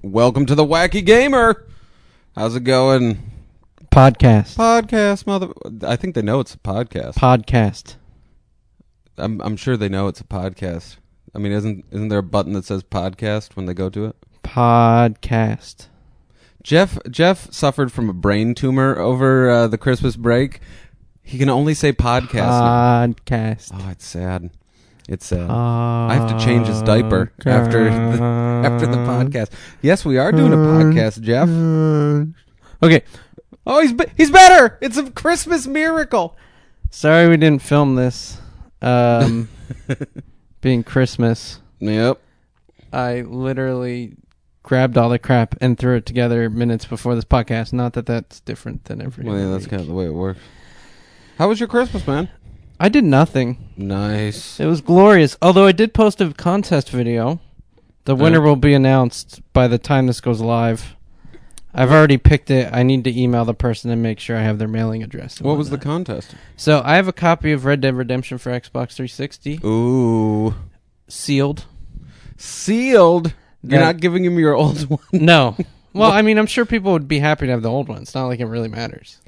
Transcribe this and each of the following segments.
Welcome to the Wacky Gamer. How's it going? Podcast, mother. I think they know it's a podcast. Podcast. I'm sure they know it's a podcast. I mean, isn't there a button that says podcast when they go to it? Podcast. Jeff suffered from a brain tumor over the Christmas break. He can only say podcast. Podcast. Oh, it's sad. It's sad. I have to change his diaper after the podcast. Yes, we are doing a podcast, Jeff. Okay. Oh, he's better. It's a Christmas miracle. Sorry we didn't film this. Being Christmas. Yep. I literally grabbed all the crap and threw it together minutes before this podcast. Not that that's different than every Well, yeah, that's kind of the way it works. How was your Christmas, man? I did nothing. Nice. It was glorious. Although I did post a contest video. The winner will be announced by the time this goes live. I've already picked it. I need to email the person and make sure I have their mailing address. What was the contest? So I have a copy of Red Dead Redemption for Xbox 360. Ooh. Sealed. Sealed? You're not giving him your old one? No. Well, I mean, I'm sure people would be happy to have the old one. It's not like it really matters.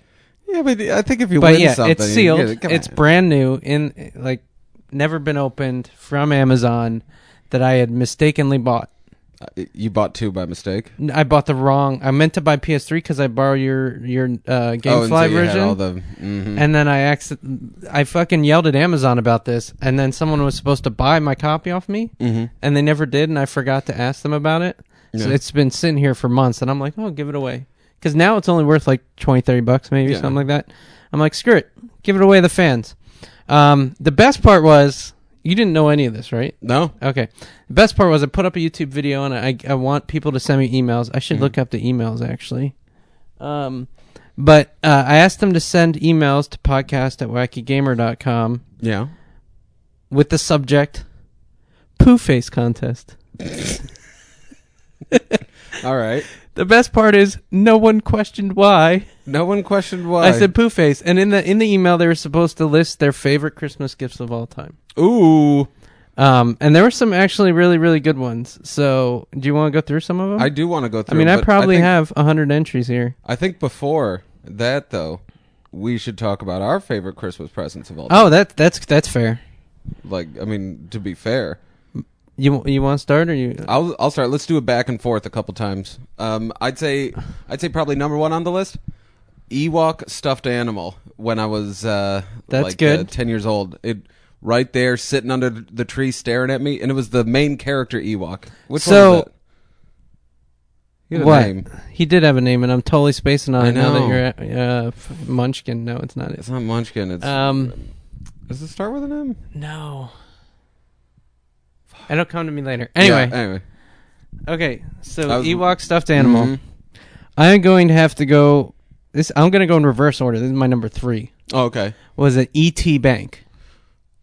Yeah, but I think if you win something... It's sealed. It's brand new, never been opened, from Amazon, that I had mistakenly bought. You bought two by mistake? I bought the wrong... I meant to buy PS3 because I borrowed your GameFly version. And then I fucking yelled at Amazon about this, and then someone was supposed to buy my copy off me, and they never did, and I forgot to ask them about it. Yeah. So it's been sitting here for months, and I'm like, oh, give it away. Because now it's only worth like $20-$30 maybe, something like that. I'm like, screw it. Give it away to the fans. The best part was, you didn't know any of this, right? No. Okay. The best part was I put up a YouTube video, and I want people to send me emails. I should look up the emails, actually. But I asked them to send emails to podcast@wackygamer.com. Yeah. With the subject, pooface contest. All right. The best part is no one questioned why. No one questioned why. I said pooface, and in the email they were supposed to list their favorite Christmas gifts of all time. Ooh. And there were some actually really, really good ones. So, do you want to go through some of them? I do want to go through. I mean, I probably have 100 entries here. I think before that, though, we should talk about our favorite Christmas presents of all time. Oh, that's fair. Like, I mean, to be fair. You want to start, or you? I'll start. Let's do it back and forth a couple times. I'd say probably number one on the list, Ewok stuffed animal. When I was that's good. 10 years old, right there sitting under the tree staring at me, and it was the main character Ewok. Which one was it? He had a name. He did have a name, and I'm totally spacing on it now that you're at Munchkin. No, it's not it. It's not Munchkin. It's does it start with an M? No. It'll come to me later. Anyway. Okay, so Ewok stuffed animal. Mm-hmm. I'm going to have to go... I'm going to go in reverse order. This is my number 3. Oh, okay. Was an E.T. bank.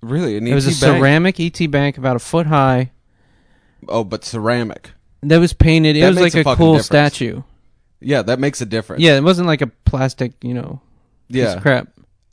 Really? An E.T. bank? It was a ceramic E.T. bank about a foot high. Oh, but ceramic. That was painted. It was like a cool statue. Yeah, that makes a difference. Yeah, it wasn't like a plastic, piece of crap.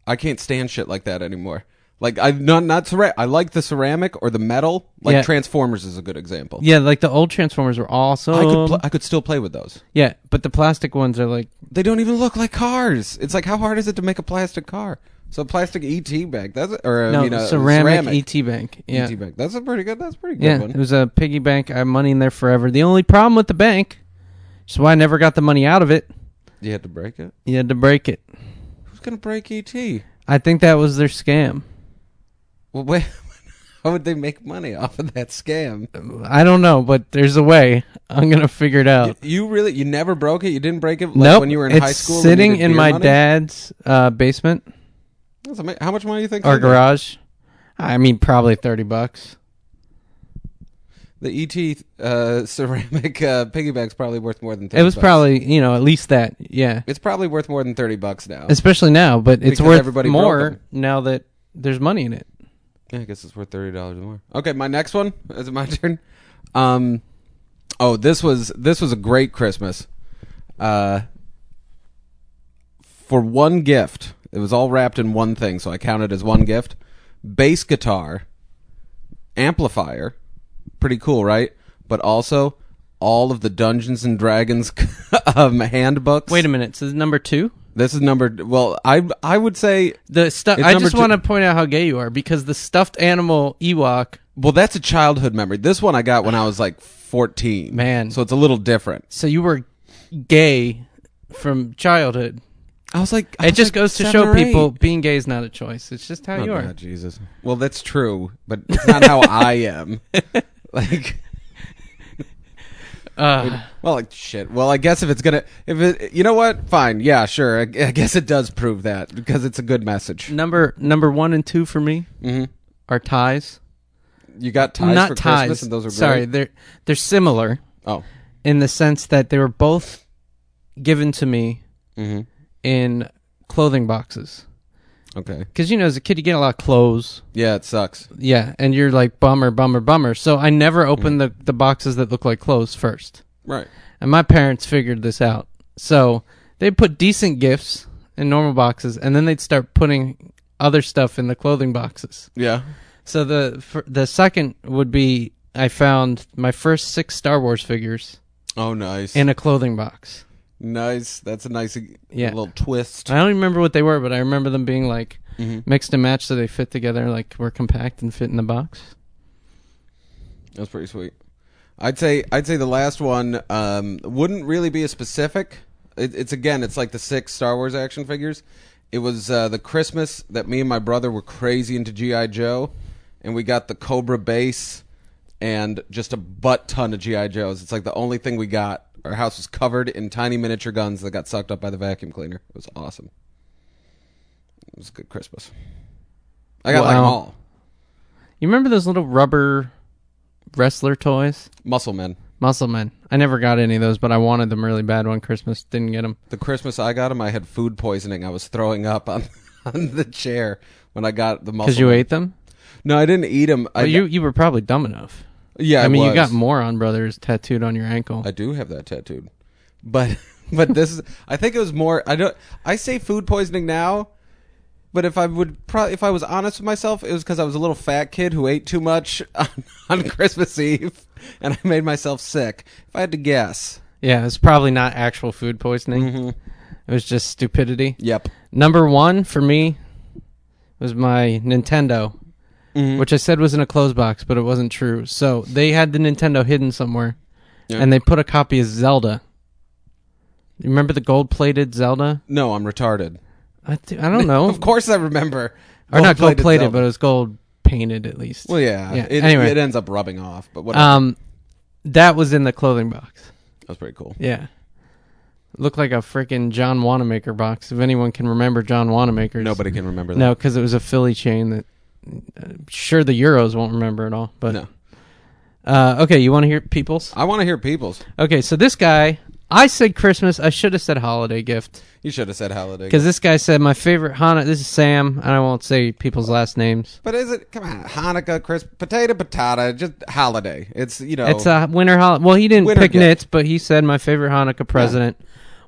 I can't stand shit like that anymore. Like, I like the ceramic or the metal. Like, Transformers is a good example. Yeah, like the old Transformers were awesome. I could still play with those. Yeah, but the plastic ones are like... They don't even look like cars. It's like, how hard is it to make a plastic car? So, plastic E.T. bank. Ceramic E.T. bank. Yeah. E.T. bank. That's a pretty good one. Yeah, it was a piggy bank. I had money in there forever. The only problem with the bank, which is why I never got the money out of it... You had to break it? You had to break it. Who's going to break E.T.? I think that was their scam. Well, wait, how would they make money off of that scam? I don't know, but there's a way. I'm going to figure it out. You never broke it? You didn't break it nope, when you were in high school? It's sitting in my dad's basement. How much money do you think? Or garage. I mean, probably $30. The E.T. Ceramic piggy bank's probably worth more than $30. It was probably, at least that, yeah. It's probably worth more than $30 now. Especially now, but it's worth more now that there's money in it. Yeah, I guess it's worth $30 more. Okay, my next one. Is it my turn? This was a great Christmas. For one gift, it was all wrapped in one thing, so I counted as one gift. Bass guitar, amplifier, pretty cool, right? But also all of the Dungeons and Dragons handbooks. Wait a minute. So this is number 2? This is number. Well, I would say the stuff. I just want to point out how gay you are because the stuffed animal Ewok. Well, that's a childhood memory. This one I got when I was like 14. Man, so it's a little different. So you were gay from childhood. I was like, it just goes to show people being gay is not a choice. It's just how you are. God, Jesus. Well, that's true, but it's not how I am. Like. Well, like shit. Well, I guess you know what? Fine. Yeah, sure. I guess it does prove that because it's a good message. Number 1 and 2 for me are ties. You got ties not for ties. Christmas, and those are great. Sorry, they're similar. Oh, in the sense that they were both given to me in clothing boxes. Okay. Because, as a kid, you get a lot of clothes. Yeah, it sucks. Yeah, and you're like, bummer. So I never opened the boxes that look like clothes first. Right. And my parents figured this out. So they'd put decent gifts in normal boxes, and then they'd start putting other stuff in the clothing boxes. Yeah. So the second would be I found my first 6 Star Wars figures. Oh, nice. In a clothing box. Nice. That's a nice little twist. I don't even remember what they were, but I remember them being like mixed and matched so they fit together, like were compact and fit in the box. That's pretty sweet. I'd say the last one wouldn't really be a specific. It's like the 6 Star Wars action figures. It was the Christmas that me and my brother were crazy into G.I. Joe, and we got the Cobra base and just a butt ton of G.I. Joes. It's like the only thing we got. Our house was covered in tiny miniature guns that got sucked up by the vacuum cleaner. It was awesome. It was a good Christmas. I got like them all. You remember those little rubber wrestler toys? Muscle Men. I never got any of those, but I wanted them really bad one Christmas. Didn't get them. The Christmas I got them, I had food poisoning. I was throwing up on the chair when I got the Muscle Men. Because you ate them? No, I didn't eat them. Well, you were probably dumb enough. Yeah, I mean, you got Moron Brothers tattooed on your ankle. I do have that tattooed, but this is. I think it was more. I say food poisoning now, but if I was honest with myself, it was because I was a little fat kid who ate too much on Christmas Eve, and I made myself sick. If I had to guess, yeah, it's probably not actual food poisoning. It was just stupidity. Yep. Number 1 for me was my Nintendo. Which I said was in a closed box, but it wasn't true. So they had the Nintendo hidden somewhere, and they put a copy of Zelda. You remember the gold-plated Zelda? No, I'm retarded. I don't know. Of course I remember. Or not gold-plated, but it was gold-painted at least. Well, yeah. Anyway. It ends up rubbing off, but whatever. That was in the clothing box. That was pretty cool. Yeah. Looked like a freaking John Wanamaker box. If anyone can remember John Wanamaker. Nobody can remember that. No, because it was a Philly chain that... sure, the Euros won't remember it all, but no. Okay, you want to hear Peoples? I want to hear Peoples. Okay, so this guy, I said Christmas. I should have said holiday gift. You should have said holiday gift. Because this guy said my favorite Hanukkah. This is Sam, and I won't say people's last names. But is it? Come on, Hanukkah, Christmas, potato, just holiday. It's It's a winter holiday. Well, he didn't pick nits, but he said my favorite Hanukkah present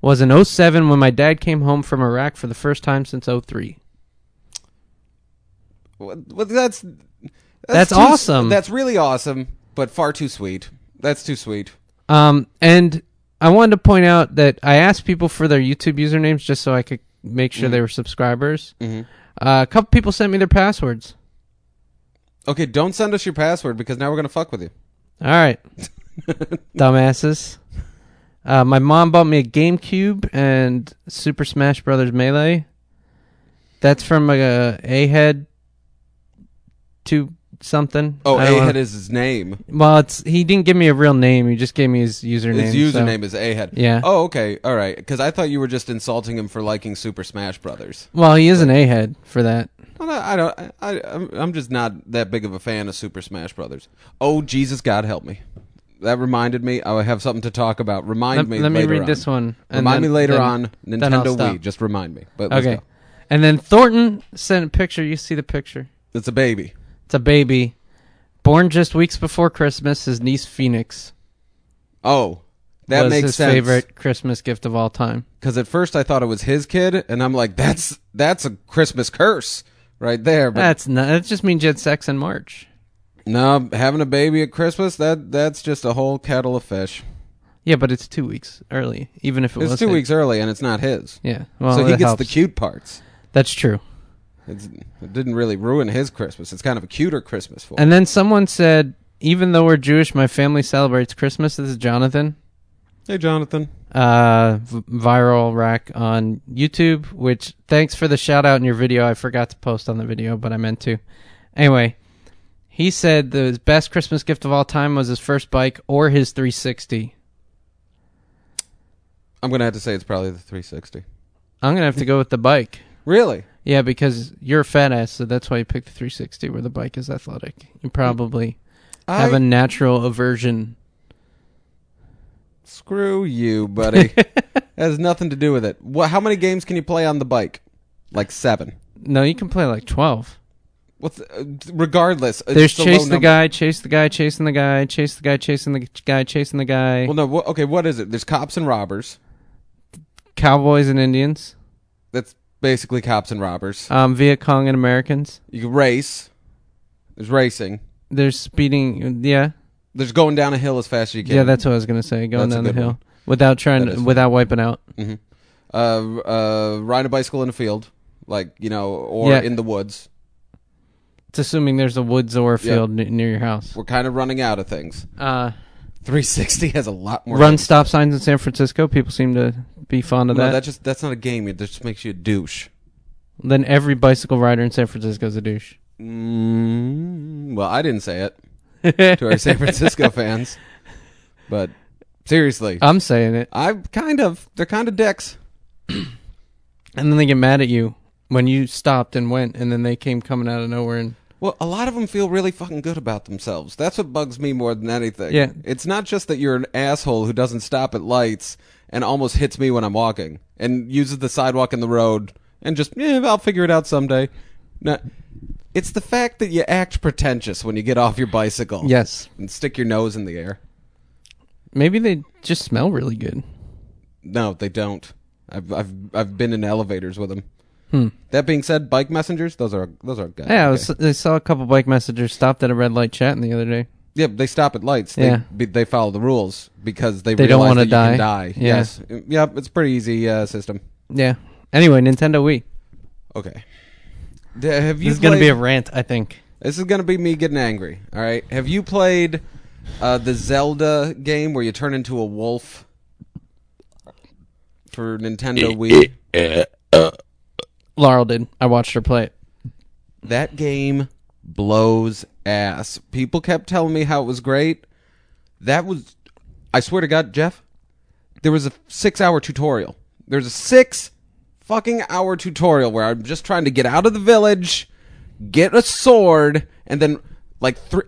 was in 2007 when my dad came home from Iraq for the first time since 2003. Well, that's awesome. That's really awesome, but far too sweet. That's too sweet. And I wanted to point out that I asked people for their YouTube usernames just so I could make sure they were subscribers. A couple people sent me their passwords. Okay, don't send us your password because now we're going to fuck with you. All right. Dumbasses. My mom bought me a GameCube and Super Smash Brothers Melee. That's from A-Head to something. Oh, A-Head is his name. Well, he didn't give me a real name. He just gave me his username. His username is A-Head. Yeah. Oh, okay. All right. Because I thought you were just insulting him for liking Super Smash Brothers. Well, he is an A-Head for that. Well, I'm just not that big of a fan of Super Smash Brothers. Oh, Jesus, God help me. That reminded me. I have something to talk about. Let me read this one. Remind me later on. Nintendo Wii. Just remind me. But let's go. And then Thornton sent a picture. You see the picture? It's a baby. It's a baby. Born just weeks before Christmas, his niece Phoenix. Oh, that makes sense. Was his favorite Christmas gift of all time. Because at first I thought it was his kid, and I'm like, that's a Christmas curse right there. But that's not. That just means you had sex in March. No, having a baby at Christmas, that's just a whole kettle of fish. Yeah, but it's 2 weeks early, even if it was. It's 2 weeks early, and it's not his. Yeah, well, so he gets helps. the cute parts. That's true. It didn't really ruin his Christmas. It's kind of a cuter Christmas for him. And then someone said, even though we're Jewish, my family celebrates Christmas. This is Jonathan. Hey, Jonathan. Viral rack on YouTube, which thanks for the shout out in your video. I forgot to post on the video, but I meant to. Anyway, he said the best Christmas gift of all time was his first bike or his 360. I'm going to have to say it's probably the 360. I'm going to have to go with the bike. Really? Yeah, because you're a fat ass, so that's why you picked the 360 where the bike is athletic. You probably have a natural aversion. Screw you, buddy. It has nothing to do with it. How many games can you play on the bike? Like 7. No, you can play like 12. Regardless. There's chase the guy, chase the guy, chasing the guy, chase the guy, chasing the guy, chasing the guy. Well, no, okay, what is it? There's cops and robbers. Cowboys and Indians. That's basically cops and robbers. Viet Cong and Americans. You can race. There's racing. There's speeding, yeah. There's going down a hill as fast as you can. Yeah, that's what I was going to say, going down the hill. Without wiping out. Mm-hmm. Ride a bicycle in a field, or in the woods. It's assuming there's a woods or a field near your house. We're kind of running out of things. 360 has a lot more. Run stop signs in San Francisco. People seem to be fond of that. That's not a game. It just makes you a douche. Then every bicycle rider in San Francisco is a douche. Well, I didn't say it to our San Francisco fans, but seriously, I'm saying it. They're kind of dicks. And then they get mad at you when you stopped and went, and then they came coming out of nowhere and. Well, a lot of them feel really fucking good about themselves. That's what bugs me more than anything. Yeah. It's not just that you're an asshole who doesn't stop at lights and almost hits me when I'm walking and uses the sidewalk and the road and just, I'll figure it out someday. No, it's the fact that you act pretentious when you get off your bicycle. Yes. And stick your nose in the air. Maybe they just smell really good. No, they don't. I've been in elevators with them. That being said, bike messengers, those are guys. Yeah, I saw a couple bike messengers stopped at a red light chatting the other day. Yeah, they stop at lights. They follow the rules because they don't want to die. You can die. Yeah. Yes. Yep, it's a pretty easy system. Yeah. Anyway, Nintendo Wii. Okay. This is going to be a rant, I think. This is going to be me getting angry, all right? Have you played the Zelda game where you turn into a wolf for Nintendo Wii? Laurel did. I watched her play it. That game blows ass. People kept telling me how it was great. I swear to God, Jeff, there was a 6-hour tutorial. There's a 6 fucking hour tutorial where I'm just trying to get out of the village, get a sword, and then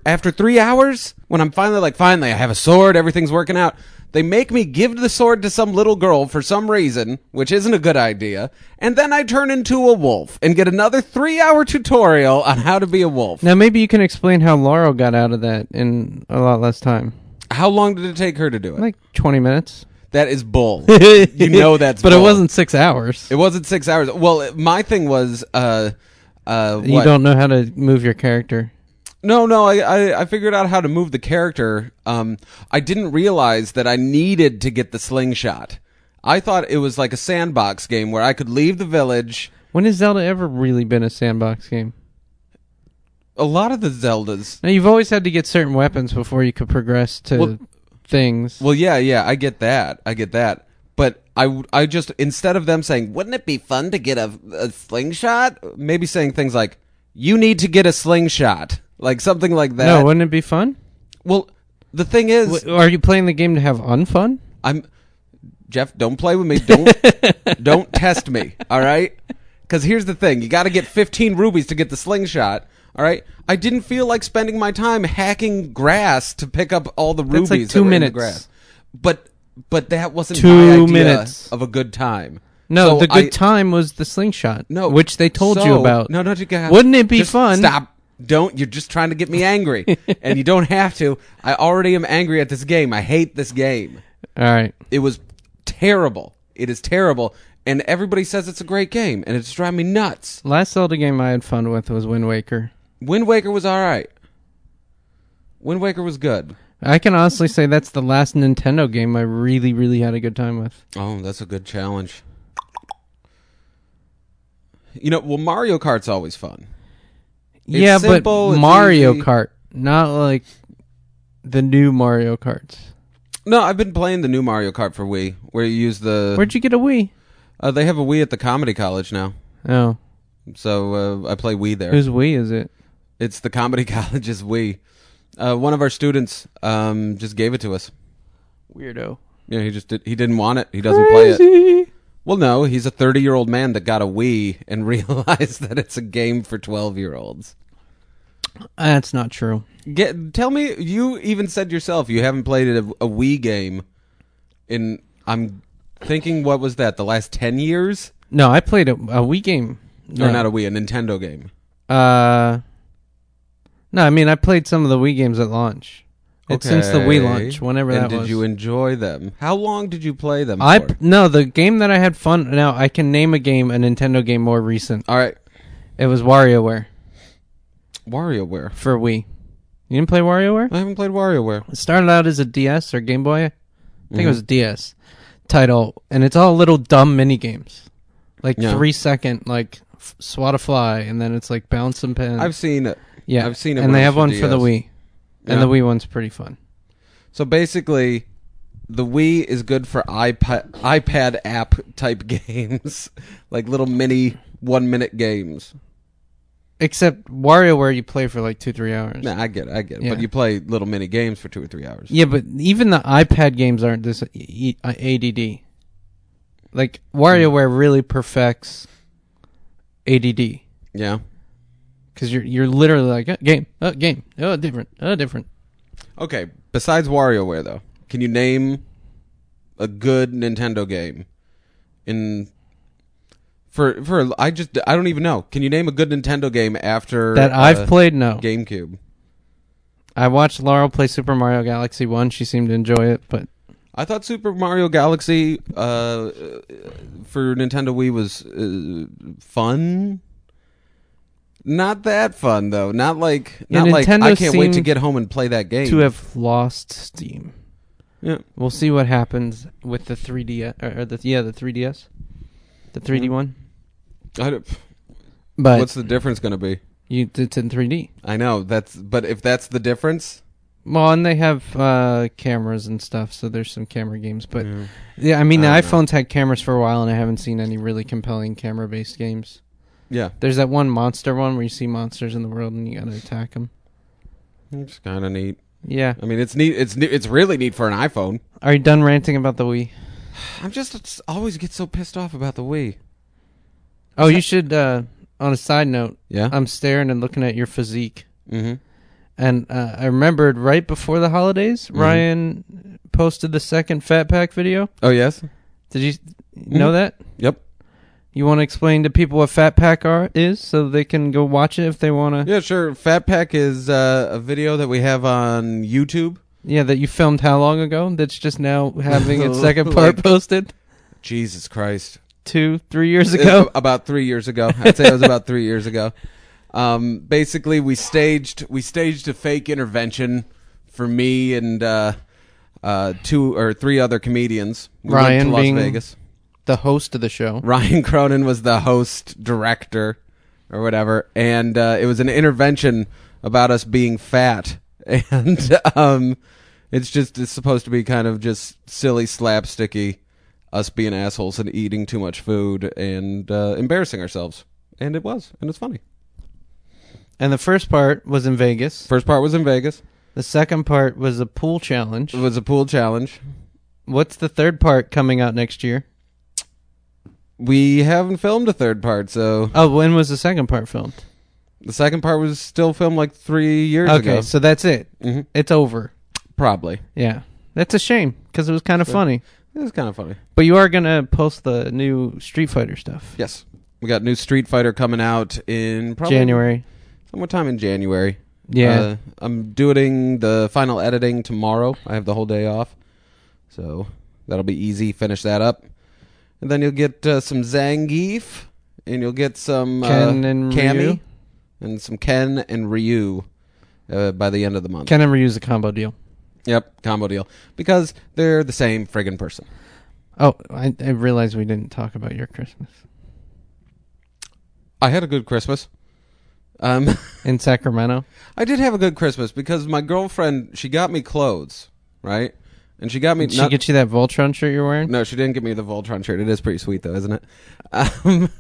after 3 hours, when I'm finally I have a sword, everything's working out, they make me give the sword to some little girl for some reason, which isn't a good idea, and then I turn into a wolf and get another 3-hour tutorial on how to be a wolf. Now maybe you can explain how Laurel got out of that in a lot less time. How long did it take her to do it? Like 20 minutes. That is bull. You know that's but bull. It wasn't 6 hours. It wasn't 6 hours. Well, my thing was... you don't know how to move your character. No, I figured out how to move the character. I didn't realize that I needed to get the slingshot. I thought it was like a sandbox game where I could leave the village. When has Zelda ever really been a sandbox game? A lot of the Zeldas. Now, you've always had to get certain weapons before you could progress to things. Well, yeah, I get that. But I just, instead of them saying, wouldn't it be fun to get a slingshot? Maybe saying things like, you need to get a slingshot. Like something like that. No, wouldn't it be fun? Well, the thing is... Are you playing the game to have unfun? Jeff, don't play with me. Don't test me, all right? Because here's the thing. You got to get 15 rubies to get the slingshot, all right? I didn't feel like spending my time hacking grass to pick up all the rubies. That's like 2 minutes. In the grass. But that wasn't 2 my idea minutes of a good time. No, the good time was the slingshot, which they told you about. No, you got. Wouldn't it be fun? Stop. You're just trying to get me angry. And you don't have to. I already am angry at this game. I hate this game. All right. It was terrible. It is terrible. And everybody says it's a great game. And it's driving me nuts. Last Zelda game I had fun with was Wind Waker. Wind Waker was all right. Wind Waker was good. I can honestly say that's the last Nintendo game I really, really had a good time with. Oh, that's a good challenge. Well, Mario Kart's always fun. Yeah, simple, but Mario Kart, not like the new Mario Karts. No, I've been playing the new Mario Kart for Wii, where you use the... Where'd you get a Wii? They have a Wii at the Comedy College now. Oh. So I play Wii there. Whose Wii is it? It's the Comedy College's Wii. One of our students just gave it to us. Weirdo. Yeah, he didn't want it. He doesn't play it. Well, no, he's a 30-year-old man that got a Wii and realized that it's a game for 12-year-olds. That's not true. Tell me, you even said yourself you haven't played a Wii game in, I'm thinking, what was that, the last 10 years? No, I played a Wii game. No. Or not a Wii, a Nintendo game. No, I mean, I played some of the Wii games at launch. It's since the Wii launch, whenever that was. And did you enjoy them? How long did you play them for? No, the game that I had fun... Now, I can name a Nintendo game more recent. All right. It was WarioWare. WarioWare? For Wii. You didn't play WarioWare? I haven't played WarioWare. It started out as a DS or Game Boy. I think it was a DS title. And it's all little dumb mini games. Like 3-second, like swat a fly, and then it's like bounce some pins. I've seen it. Yeah. I've seen it. And they have one for the Wii. And the Wii one's pretty fun. So basically, the Wii is good for iPad app type games, like little mini 1-minute games. Except WarioWare, you play for like 2-3 hours. Nah, I get it. Yeah. But you play little mini games for 2 or 3 hours. Yeah, but even the iPad games aren't this ADD. Like WarioWare really perfects ADD. Yeah. Because you're literally like, game, different. Okay, besides WarioWare, though, can you name a good Nintendo game? I don't even know. Can you name a good Nintendo game after... That I've played? No. GameCube. I watched Laurel play Super Mario Galaxy 1. She seemed to enjoy it, but... I thought Super Mario Galaxy for Nintendo Wii was fun. Not that fun though. Not like I can't wait to get home and play that game. To have lost steam. Yeah, we'll see what happens with the 3D the 3DS, the 3D one. But what's the difference going to be? It's in 3D. I know but if that's the difference. Well, and they have cameras and stuff, so there's some camera games. But yeah, I mean the iPhones had cameras for a while, and I haven't seen any really compelling camera-based games. Yeah. There's that one monster one where you see monsters in the world and you gotta attack them. It's kind of neat. Yeah. I mean, it's neat. It's really neat for an iPhone. Are you done ranting about the Wii? I'm just always get so pissed off about the Wii. Oh, you should, on a side note, yeah? I'm staring and looking at your physique. Mm-hmm. And I remembered right before the holidays, Ryan posted the second Fat Pack video. Oh, yes? Did you know that? Yep. You want to explain to people what Fat Pack is so they can go watch it if they want to? Yeah, sure. Fat Pack is a video that we have on YouTube. Yeah, that you filmed how long ago? That's just now having its second part posted? Jesus Christ. 2-3 years ago? About 3 years ago. I'd say it was about 3 years ago. Basically, we staged a fake intervention for me and 2 or 3 other comedians. We Ryan went to being Las Vegas. The host of the show. Ryan Cronin was the host, director, or whatever, and it was an intervention about us being fat, and it's supposed to be kind of just silly, slapsticky, us being assholes and eating too much food and embarrassing ourselves, and it was, and it's funny. And the first part was in Vegas. The second part was a pool challenge. It was a pool challenge. What's the third part coming out next year? We haven't filmed a third part, so... Oh, when was the second part filmed? The second part was still filmed like 3 years ago. Okay, so that's it. Mm-hmm. It's over. Probably. Yeah. That's a shame, because it was kind of funny. It was kind of funny. But you are going to post the new Street Fighter stuff. Yes. We got new Street Fighter coming out in probably... January. Sometime in January. Yeah. I'm doing the final editing tomorrow. I have the whole day off. So that'll be easy. Finish that up. And then you'll get some Zangief, and you'll get some Ken and Cammy, Ryu. and some Ken and Ryu by the end of the month. Ken and Ryu's a combo deal. Yep, combo deal. Because they're the same friggin' person. Oh, I realized we didn't talk about your Christmas. I had a good Christmas. In Sacramento? I did have a good Christmas because my girlfriend, she got me clothes, right? And she got me... Did she get you that Voltron shirt you're wearing? No, she didn't get me the Voltron shirt. It is pretty sweet, though, isn't it?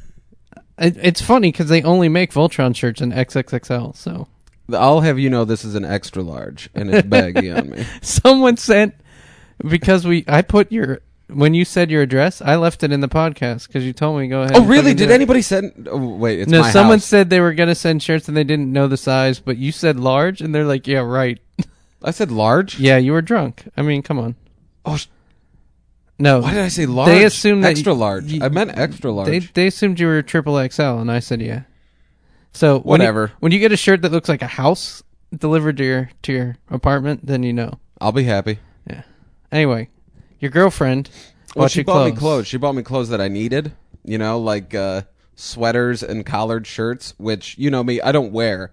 It's funny because they only make Voltron shirts in XXXL, so... I'll have you know this is an extra large, and it's baggy on me. Someone sent... Because I put your... When you said your address, I left it in the podcast because you told me go ahead. Oh, really? Did anybody send... Oh, wait, it's no, my someone house. said they were going to send shirts and they didn't know the size, but you said large, and they're like, yeah, right. I said large? Yeah, you were drunk. I mean, come on. Oh, no. Why did I say large? They assumed extra large. I meant extra large. They assumed you were triple XL, and I said yeah. So whatever. When you get a shirt that looks like a house delivered to your apartment, then you know. I'll be happy. Yeah. Anyway, your girlfriend. Well, she bought me clothes. She bought me clothes that I needed. You know, like sweaters and collared shirts, which you know me, I don't wear.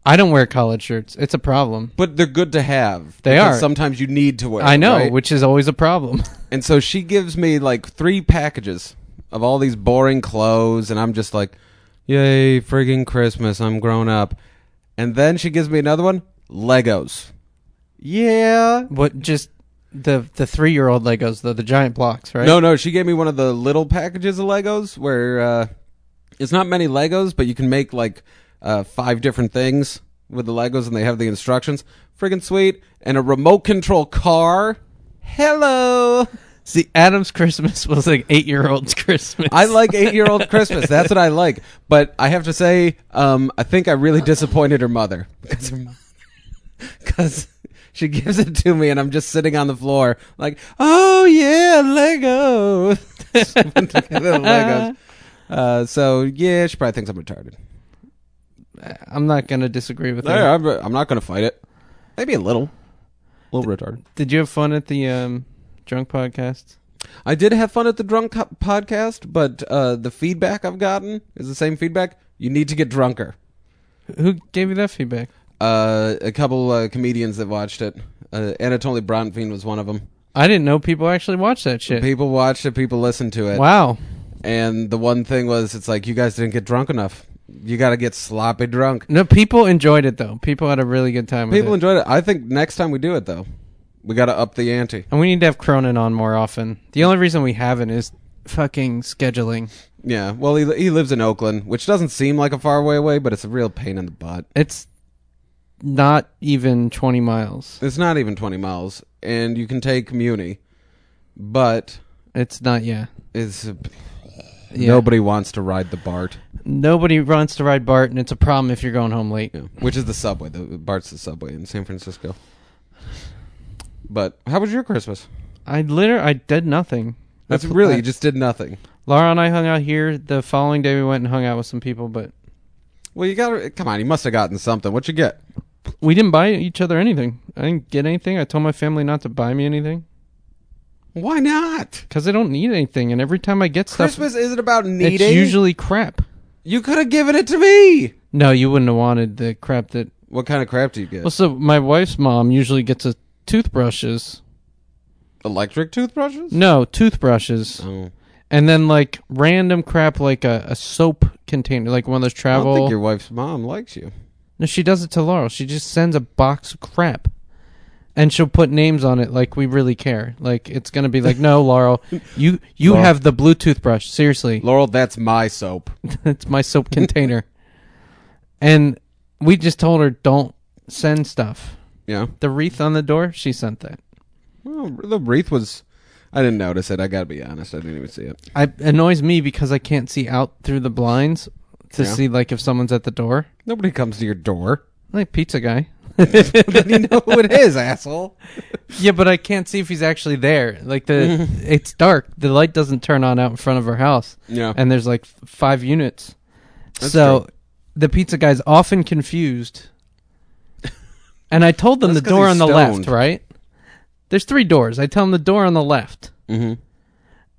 I don't wear collared shirts. It's a problem. But they're good to have. They are. Sometimes you need to wear. I know, right? which is always a problem. And so she gives me like 3 packages of all these boring clothes, and I'm just like, yay, friggin' Christmas, I'm grown up. And then she gives me another one, Legos. Yeah. What, just the 3-year-old Legos, though, the giant blocks, right? No, she gave me one of the little packages of Legos where it's not many Legos, but you can make like 5 different things with the Legos, and they have the instructions. Friggin' sweet. And a remote control car. Hello. See, Adam's Christmas was like 8-year-old's Christmas. I like 8-year-old Christmas. That's what I like. But I have to say, I think I really disappointed her mother. Because she gives it to me, and I'm just sitting on the floor like, oh, yeah, Lego. Legos. So, yeah, she probably thinks I'm retarded. I'm not going to disagree with her. Yeah, I'm not going to fight it. Maybe a little retarded. Did you have fun at the drunk podcast? I did have fun at the drunk podcast, but the feedback I've gotten is the same feedback. You need to get drunker. Who gave you that feedback? A couple comedians that watched it. Anatoly Bronfein was one of them. I didn't know people actually watched that shit. People watched it. People listened to it. Wow. And the one thing was, it's like, you guys didn't get drunk enough. You got to get sloppy drunk. No, people enjoyed it, though. People had a really good time with it. People enjoyed it. I think next time we do it, though, we got to up the ante. And we need to have Cronin on more often. The only reason we haven't is fucking scheduling. Yeah, well, he lives in Oakland, which doesn't seem like a faraway away, but it's a real pain in the butt. It's not even 20 miles. It's not even 20 miles, and you can take Muni, but... It's not, yeah. Nobody wants to ride the BART. Nobody wants to ride BART, and it's a problem if you're going home late. Yeah. Which is the subway. The BART's the subway in San Francisco. But how was your Christmas? I did nothing. You just did nothing. Laura and I hung out here. The following day we went and hung out with some people, but... Well, come on, you must have gotten something. What'd you get? We didn't buy each other anything. I didn't get anything. I told my family not to buy me anything. Why not? Because I don't need anything, and every time I get stuff... Christmas isn't about needing. It's usually crap. You could have given it to me. No, you wouldn't have wanted the crap that... What kind of crap do you get? Well, so my wife's mom usually gets us toothbrushes. Electric toothbrushes? No, toothbrushes. Oh. And then, like, random crap like a soap container, like one of those travel... I don't think your wife's mom likes you. No, she does it to Laurel. She just sends a box of crap. And she'll put names on it like we really care. Like, it's going to be like, no, Laurel, you Laurel. have the blue toothbrush. Seriously. Laurel, that's my soap. It's my soap container. And we just told her, don't send stuff. Yeah. The wreath on the door, she sent that. Well, the wreath was... I didn't notice it. I got to be honest. I didn't even see it. It annoys me because I can't see out through the blinds to see, like, if someone's at the door. Nobody comes to your door. Like, pizza guy. Then you know who it is, asshole. Yeah, but I can't see if he's actually there. Like, it's dark. The light doesn't turn on out in front of our house. Yeah. And there's, like, 5 units. That's so true. The pizza guy's often confused. And I told them That's the door 'cause on he's the stoned. left, right? There's 3 doors. I tell them the door on the left. Mm-hmm.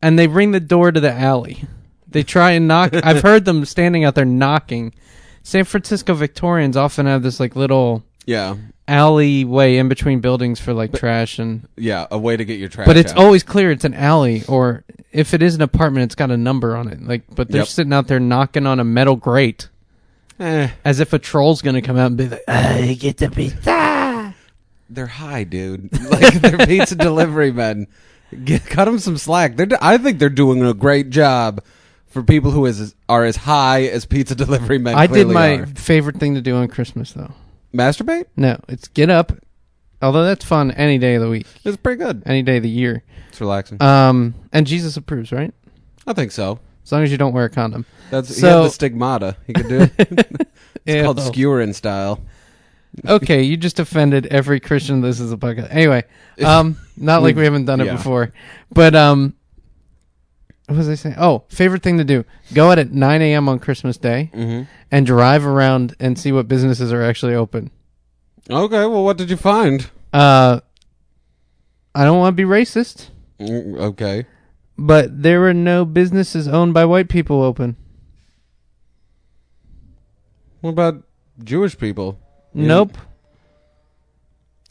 And they bring the door to the alley. They try and knock. I've heard them standing out there knocking. San Francisco Victorians often have this, like, little... Yeah. alleyway in between buildings for like trash and yeah, a way to get your trash. But it's out. always clear it's an alley, or if it is an apartment, it's got a number on it. Like, but they're sitting out there knocking on a metal grate, as if a troll's gonna come out and be like, "I get the pizza." They're high, dude. Like they're pizza delivery men. Cut them some slack. I think they're doing a great job for people who are as high as pizza delivery men. I did my favorite thing to do on Christmas, though. Masturbate? No, it's get up. Although that's fun any day of the week. It's pretty good. Any day of the year. It's relaxing. And Jesus approves, right? I think so. As long as you don't wear a condom. He had the stigmata. He could do it. It's called skewering style. Okay, you just offended every Christian. This is a podcast. Anyway, not like we haven't done it before. But, what was I saying? Oh, favorite thing to do. Go out at 9 a.m. on Christmas Day and drive around and see what businesses are actually open. Okay, well, what did you find? I don't want to be racist. Okay. But there were no businesses owned by white people open. What about Jewish people? Nope.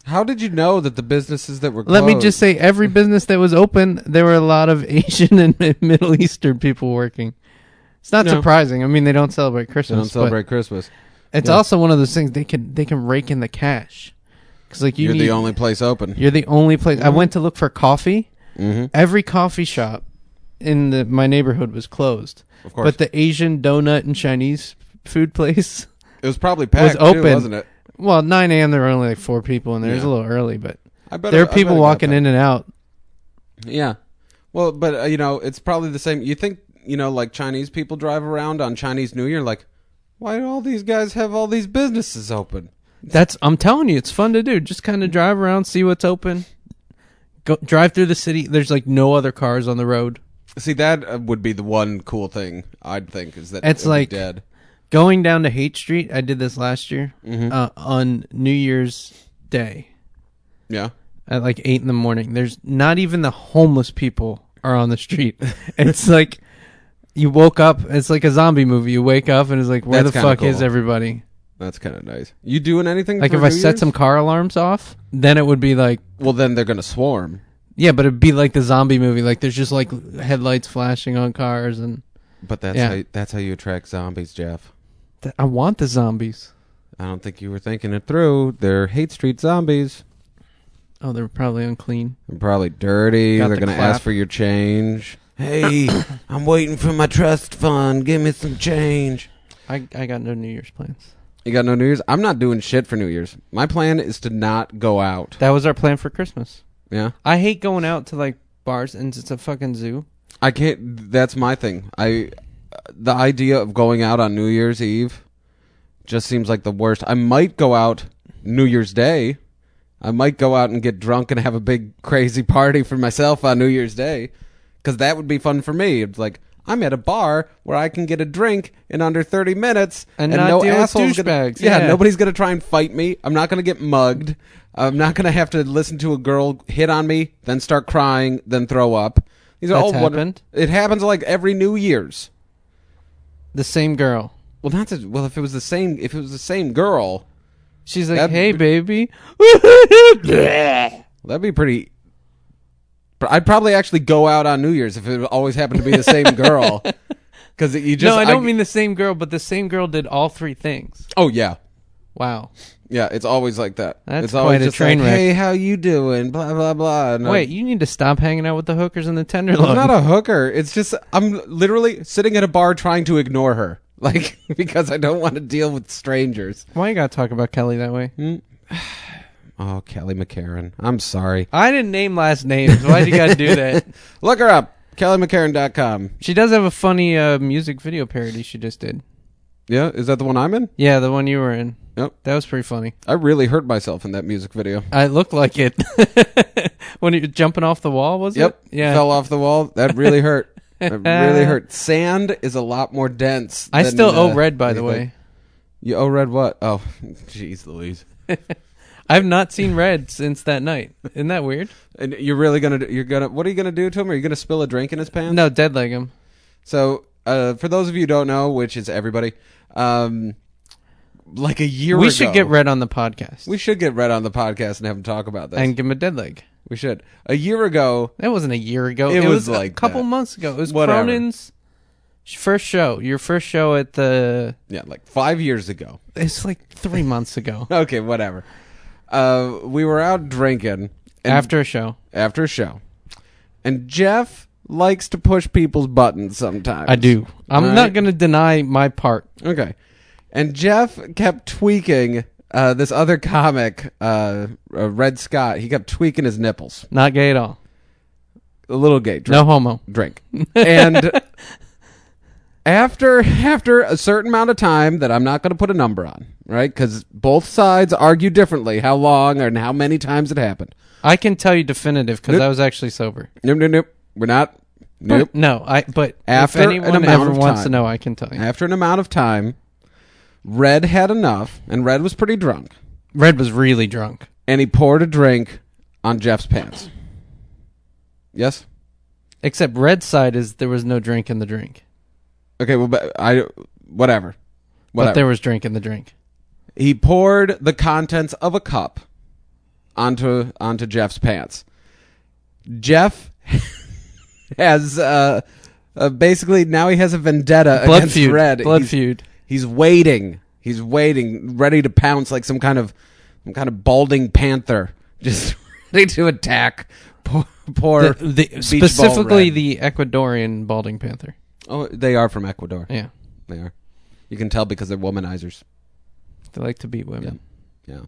How did you know that the businesses that were closed? Let me just say, every business that was open, there were a lot of Asian and Middle Eastern people working. It's not surprising. I mean, they don't celebrate Christmas. They don't celebrate Christmas. It's also one of those things they can rake in the cash. Cause like you're the only place open. You're the only place. I went to look for coffee. Every coffee shop in my neighborhood was closed. Of course. But the Asian donut and Chinese food place, it was probably packed was open. Too, wasn't it? Well, 9 a.m. there were only like 4 people in there. It was a little early, but there were people walking in and out. Yeah. Well, but, it's probably the same. You think, like Chinese people drive around on Chinese New Year, like, why do all these guys have all these businesses open? I'm telling you, it's fun to do. Just kind of drive around, see what's open. Go drive through the city. There's like no other cars on the road. See, that would be the one cool thing, I'd think, is that it's like dead. Going down to Haight Street, I did this last year on New Year's Day. Yeah. At like 8 in the morning. There's not even the homeless people are on the street. It's like you woke up. It's like a zombie movie. You wake up and it's like, where the fuck is everybody? That's kind of nice. You doing anything? Like if I set some car alarms off, then it would be like. Well, then they're gonna swarm. Yeah, but it'd be like the zombie movie. Like there's just like headlights flashing on cars and. But that's how you attract zombies, Jeff. I want the zombies. I don't think you were thinking it through. They're Haight Street zombies. Oh, they're probably unclean. They're probably dirty. They're going to ask for your change. Hey, I'm waiting for my trust fund. Give me some change. I got no New Year's plans. You got no New Year's? I'm not doing shit for New Year's. My plan is to not go out. That was our plan for Christmas. Yeah? I hate going out to like bars and it's a fucking zoo. I can't. That's my thing. The idea of going out on New Year's Eve just seems like the worst. I might go out New Year's Day. I might go out and get drunk and have a big crazy party for myself on New Year's Day, because that would be fun for me. It's like, I'm at a bar where I can get a drink in under 30 minutes and not no deal with asshole's douchebags. Yeah, nobody's going to try and fight me. I'm not going to get mugged. I'm not going to have to listen to a girl hit on me, then start crying, then throw up. These are all happened? It happens like every New Year's. The same girl. Well, if it was the same girl, she's like, "Hey, baby." That'd be pretty. I'd probably actually go out on New Year's if it always happened to be the same girl. Because you just. No, I don't mean the same girl, but the same girl did all 3 things. Oh yeah. Wow. Yeah, it's always like that. That's it's always quite a just train like, wreck. Hey, how you doing? Blah blah blah. And wait, you need to stop hanging out with the hookers and the tenderloin. I'm not a hooker. It's just I'm literally sitting at a bar trying to ignore her, like because I don't want to deal with strangers. Why you gotta talk about Kelly that way? Oh, Kelly McCarran. I'm sorry. I didn't name last names. Why'd you gotta do that? Look her up. KellyMcCarran.com. She does have a funny music video parody she just did. Yeah, is that the one I'm in? Yeah, the one you were in. Yep. That was pretty funny. I really hurt myself in that music video. I looked like it. When you were jumping off the wall, was it? Yep. Yeah. Fell off the wall. That really hurt. That really hurt. Sand is a lot more dense. I still owe Red, by the way. You owe Red what? Oh, jeez Louise. I've not seen Red since that night. Isn't that weird? And you're really what are you gonna do to him? Are you gonna spill a drink in his pants? No, dead leg him. So, for those of you who don't know, which is everybody, like a year ago. We should get Red on the podcast. We should get Red on the podcast and have him talk about this. And give him a dead leg. We should. A year ago. That wasn't a year ago. It was like a couple months ago. It was Cronin's first show. Your first show at the... Yeah, like 5 years ago. It's like 3 months ago. Okay, whatever. We were out drinking. After a show. After a show. And Jeff likes to push people's buttons sometimes. I do. I'm not going to deny my part. Okay. And Jeff kept tweaking this other comic, Red Scott. He kept tweaking his nipples. Not gay at all. A little gay. Drink. No homo. Drink. And after a certain amount of time that I'm not going to put a number on, right? Because both sides argue differently how long and how many times it happened. I can tell you definitive because I was actually sober. Nope. We're not. Nope. But after if anyone ever wants to know, I can tell you. After an amount of time, Red had enough, and Red was pretty drunk. Red was really drunk. And he poured a drink on Jeff's pants. Yes? Except Red's side is there was no drink in the drink. Okay, well, but whatever. But there was drink in the drink. He poured the contents of a cup onto Jeff's pants. Jeff has basically now he has a vendetta against Red. Blood feud. He's waiting. He's waiting, ready to pounce like some kind of balding panther, just ready to attack poor specifically the Ecuadorian balding panther. Oh, they are from Ecuador. Yeah, they are. You can tell because they're womanizers. They like to beat women. Yeah.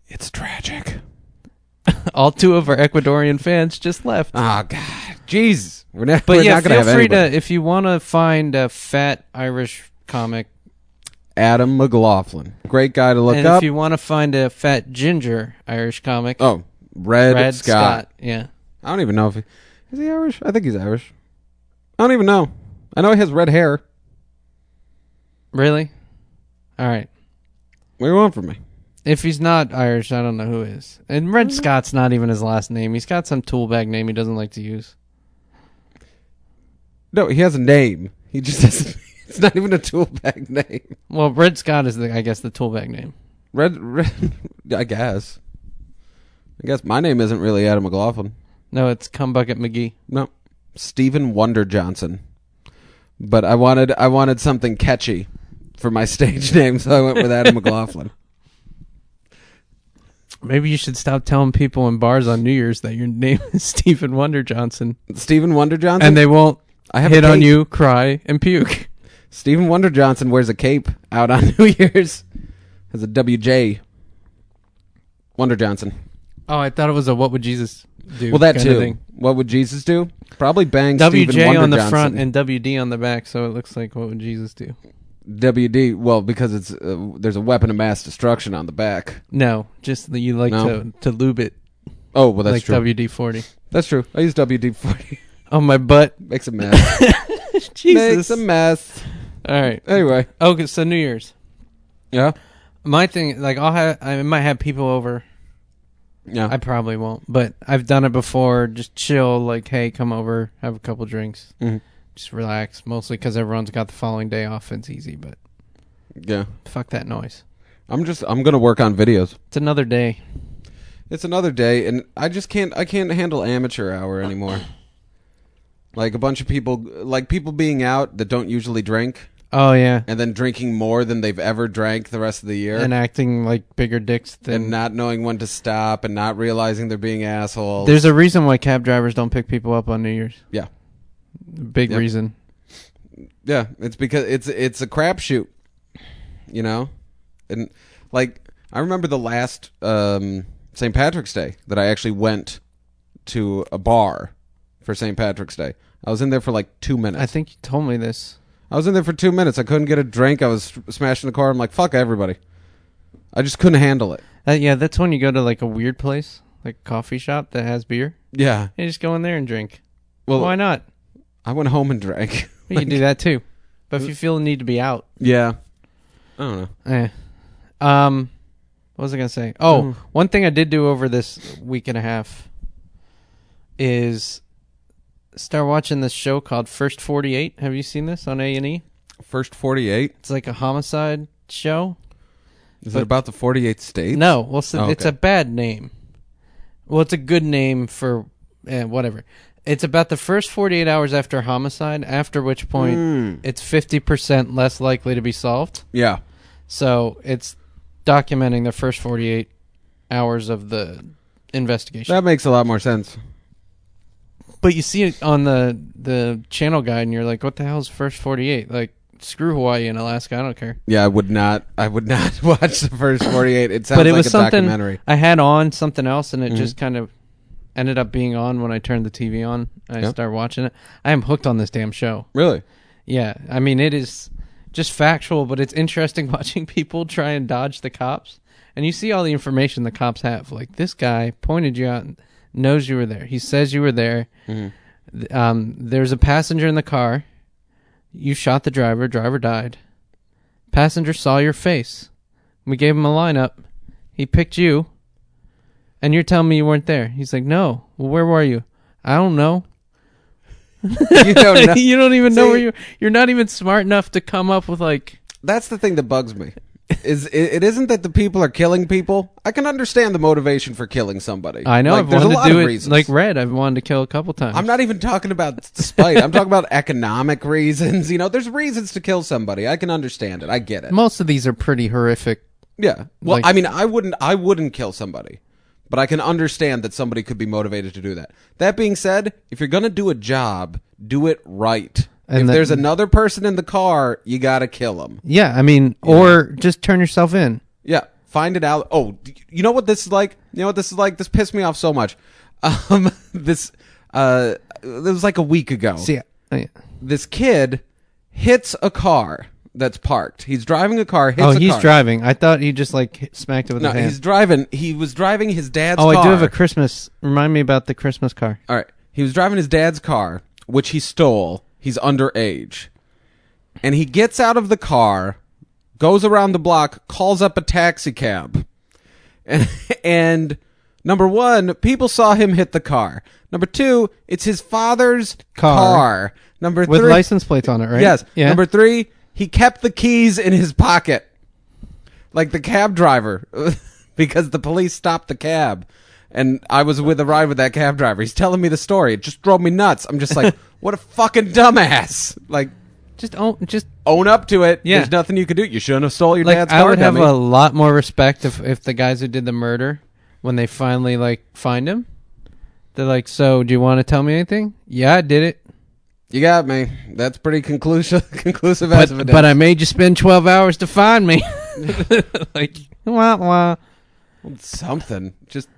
It's tragic. All two of our Ecuadorian fans just left. Oh, God. Jesus. We're not feel going to have free anybody. if you want to find a fat Irish comic. Adam McLaughlin. Great guy to look up. And if you want to find a fat ginger Irish comic. Oh, Red Scott. Yeah. I don't even know if is he Irish? I think he's Irish. I don't even know. I know he has red hair. Really? All right. What do you want from me? If he's not Irish, I don't know who is. And Red Scott's not even his last name. He's got some tool bag name he doesn't like to use. No, he has a name. He just doesn't. It's not even a tool bag name. Well, Red Scott is, I guess, the tool bag name. Red, I guess. My name isn't really Adam McLaughlin. No, it's Cumbucket McGee. No, Stephen Wonder Johnson. But I wanted something catchy for my stage name, so I went with Adam McLaughlin. Maybe you should stop telling people in bars on New Year's that your name is Stephen Wonder Johnson. Stephen Wonder Johnson? And they won't hit on you, cry, and puke. Stephen Wonder Johnson wears a cape out on New Year's. Has a WJ. Wonder Johnson. Oh, I thought it was a What Would Jesus Do? Well, that too. What would Jesus do? Probably bang WJ Stephen Wonder on the Johnson. front and WD on the back, so it looks like What Would Jesus Do? WD, well, because it's there's a weapon of mass destruction on the back. No, just that you like to lube it. Oh, well, that's like true. WD-40. That's true. I use WD-40. On my butt. Makes a mess. Jesus. Makes a mess. All right. Anyway. Okay, so New Year's. Yeah. My thing, like, I might have people over. Yeah. I probably won't, but I've done it before. Just chill, like, hey, come over, have a couple drinks. Mm-hmm. Just relax, mostly because everyone's got the following day off. It's easy, but yeah, fuck that noise. I'm gonna work on videos. It's another day. It's another day, and I can't handle amateur hour anymore. Like a bunch of people, like people being out that don't usually drink. Oh yeah, and then drinking more than they've ever drank the rest of the year, and acting like bigger dicks, and not knowing when to stop, and not realizing they're being assholes. There's a reason why cab drivers don't pick people up on New Year's. Yeah. Big reason. Yeah, it's because it's a crapshoot, you know, and like I remember the last St. Patrick's Day that I actually went to a bar for St. Patrick's Day. I was in there for like 2 minutes. I think you told me this. I was in there for 2 minutes. I couldn't get a drink. I was smashing the car. I'm like, fuck everybody. I just couldn't handle it. Yeah, that's when you go to like a weird place, like a coffee shop that has beer. Yeah, you just go in there and drink. Well, why not? I went home and drank. You can do that too. But if you feel the need to be out. Yeah. I don't know. What was I going to say? Oh, one thing I did do over this week and a half is start watching this show called First 48. Have you seen this on A&E? First 48? It's like a homicide show. Is it about the 48 states? No. Well, it's a bad name. Well, it's a good name for whatever. It's about the first 48 hours after a homicide, after which point it's 50% less likely to be solved. Yeah. So it's documenting the first 48 hours of the investigation. That makes a lot more sense. But you see it on the channel guide, and you're like, what the hell is first 48? Like, screw Hawaii and Alaska, I don't care. Yeah, I would not watch the first 48. It sounds like a documentary. I had on something else, and it just kind of ended up being on when I turned the TV on. I started watching it. I am hooked on this damn show. Really? Yeah. I mean, it is just factual, but it's interesting watching people try and dodge the cops. And you see all the information the cops have. Like, this guy pointed you out and knows you were there. He says you were there. There's a passenger in the car. You shot the driver. Driver died. Passenger saw your face. We gave him a lineup. He picked you. And you're telling me you weren't there. He's like, no. Well, where were you? I don't know. You don't know. You don't even know where you're not even smart enough to come up with, like... That's the thing that bugs me. It isn't that the people are killing people. I can understand the motivation for killing somebody. I know. Like, I've wanted to do it like Red. I've wanted to kill a couple times. I'm not even talking about spite. I'm talking about economic reasons. You know, there's reasons to kill somebody. I can understand it. I get it. Most of these are pretty horrific. Yeah. Well, I mean, I wouldn't kill somebody. But I can understand that somebody could be motivated to do that. That being said, if you're going to do a job, do it right. And if there's another person in the car, you got to kill them. Yeah, I mean, or just turn yourself in. Yeah, find it out. Oh, you know what this is like? This pissed me off so much. It was like a week ago. See, this kid hits a car that's parked. He's driving a car, hits a car. Oh, he's driving. I thought he just like smacked it with his hand. No, he's driving. He was driving his dad's car. Oh, I do have a Christmas. Remind me about the Christmas car. All right. He was driving his dad's car, which he stole. He's underage. And he gets out of the car, goes around the block, calls up a taxi cab. And number one, people saw him hit the car. Number two, it's his father's car. Number three, with license plates on it, right? Yes. Yeah. Number three, he kept the keys in his pocket. Like the cab driver. Because the police stopped the cab. And I was with a ride with that cab driver. He's telling me the story. It just drove me nuts. I'm just like, what a fucking dumbass. Like, just own up to it. Yeah. There's nothing you could do. You shouldn't have stole your dad's car. I would have a lot more respect if the guys who did the murder, when they finally like find him, they're like, so do you want to tell me anything? Yeah, I did it. You got me. That's pretty conclusive evidence. But I made you spend 12 hours to find me. Like, wah, wah. Something. Just...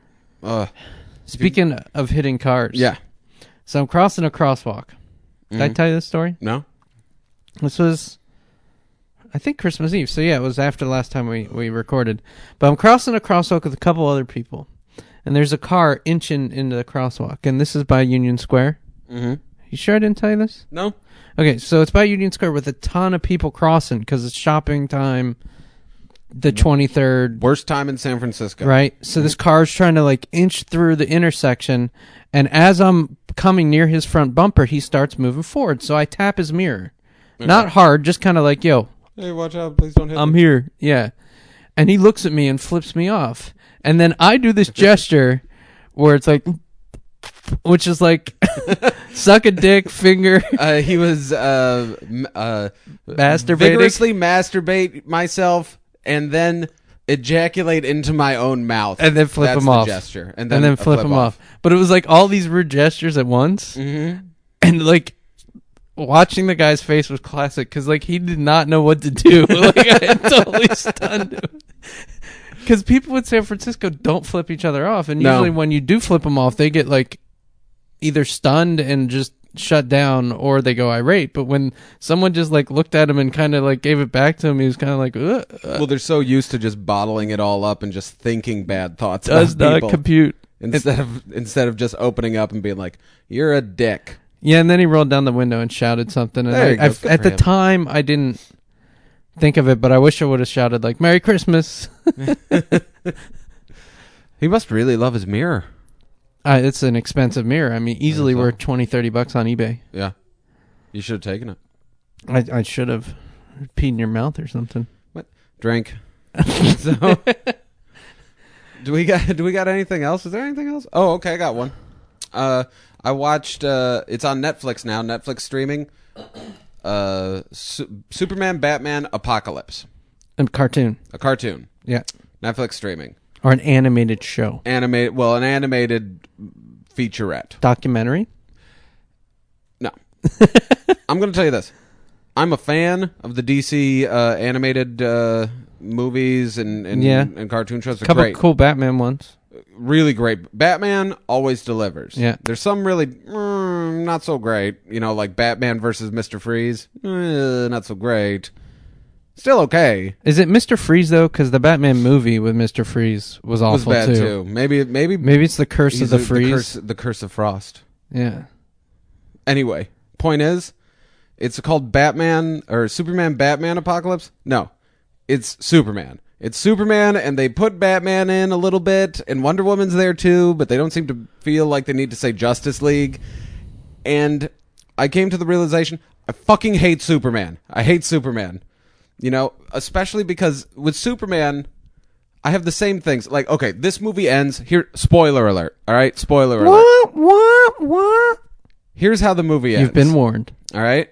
Speaking of hitting cars. Yeah. So I'm crossing a crosswalk. Did I tell you this story? No. This was, I think, Christmas Eve. So yeah, it was after the last time we recorded. But I'm crossing a crosswalk with a couple other people. And there's a car inching into the crosswalk. And this is by Union Square. Mm-hmm. You sure I didn't tell you this? No. Okay, so it's by Union Square with a ton of people crossing because it's shopping time. The 23rd. Worst time in San Francisco. Right? So this car's trying to like inch through the intersection, and as I'm coming near his front bumper, he starts moving forward. So I tap his mirror. Okay. Not hard, just kind of like, yo. Hey, watch out. Please don't hit me. I'm here. Yeah. And he looks at me and flips me off. And then I do this gesture where it's like, which is like suck a dick finger. He was masturbating. Vigorously masturbate myself. And then ejaculate into my own mouth. And then flip him off. Gesture. And then flip him off. But it was like all these rude gestures at once. Mm-hmm. And like watching the guy's face was classic because like he did not know what to do. Like I totally stunned him. Because people in San Francisco don't flip each other off. And usually when you do flip them off, they get like either stunned and just shut down or they go irate. But when someone just like looked at him and kind of like gave it back to him, he was kind of like well, they're so used to just bottling it all up and just thinking bad thoughts. Does not compute instead of just opening up and being like, you're a dick. Yeah. And then he rolled down the window and shouted something, and at the time I didn't think of it, but I wish I would have shouted like Merry Christmas. He must really love his mirror. It's an expensive mirror. I mean, easily worth $20-$30 on eBay. Yeah. You should have taken it. I should have peed in your mouth or something. What? Drink. So, do we got anything else? Is there anything else? Oh, okay, I got one. I watched. It's on Netflix now. Netflix streaming. Superman, Batman, Apocalypse. A cartoon. A cartoon. Yeah. Netflix streaming. Or an animated show. An animated featurette. Documentary? No. I'm going to tell you this. I'm a fan of the DC animated movies and cartoon shows. They're couple great. Cool Batman ones. Really great. Batman always delivers. Yeah. There's some really not so great. You know, like Batman versus Mr. Freeze. Not so great. Still okay. Is it Mr. Freeze though? Because the Batman movie with Mr. Freeze was awful bad too. Maybe it's the curse of the freeze. The curse of Frost. Yeah. Anyway, point is, it's called Batman or Superman Batman Apocalypse. No, it's Superman. It's Superman, and they put Batman in a little bit, and Wonder Woman's there too, but they don't seem to feel like they need to say Justice League. And I came to the realization, I fucking hate Superman. I hate Superman. You know, especially because with Superman, I have the same things. Like, okay, this movie ends here. Spoiler alert. All right, spoiler alert. What? Here's how the movie ends. You've been warned. All right.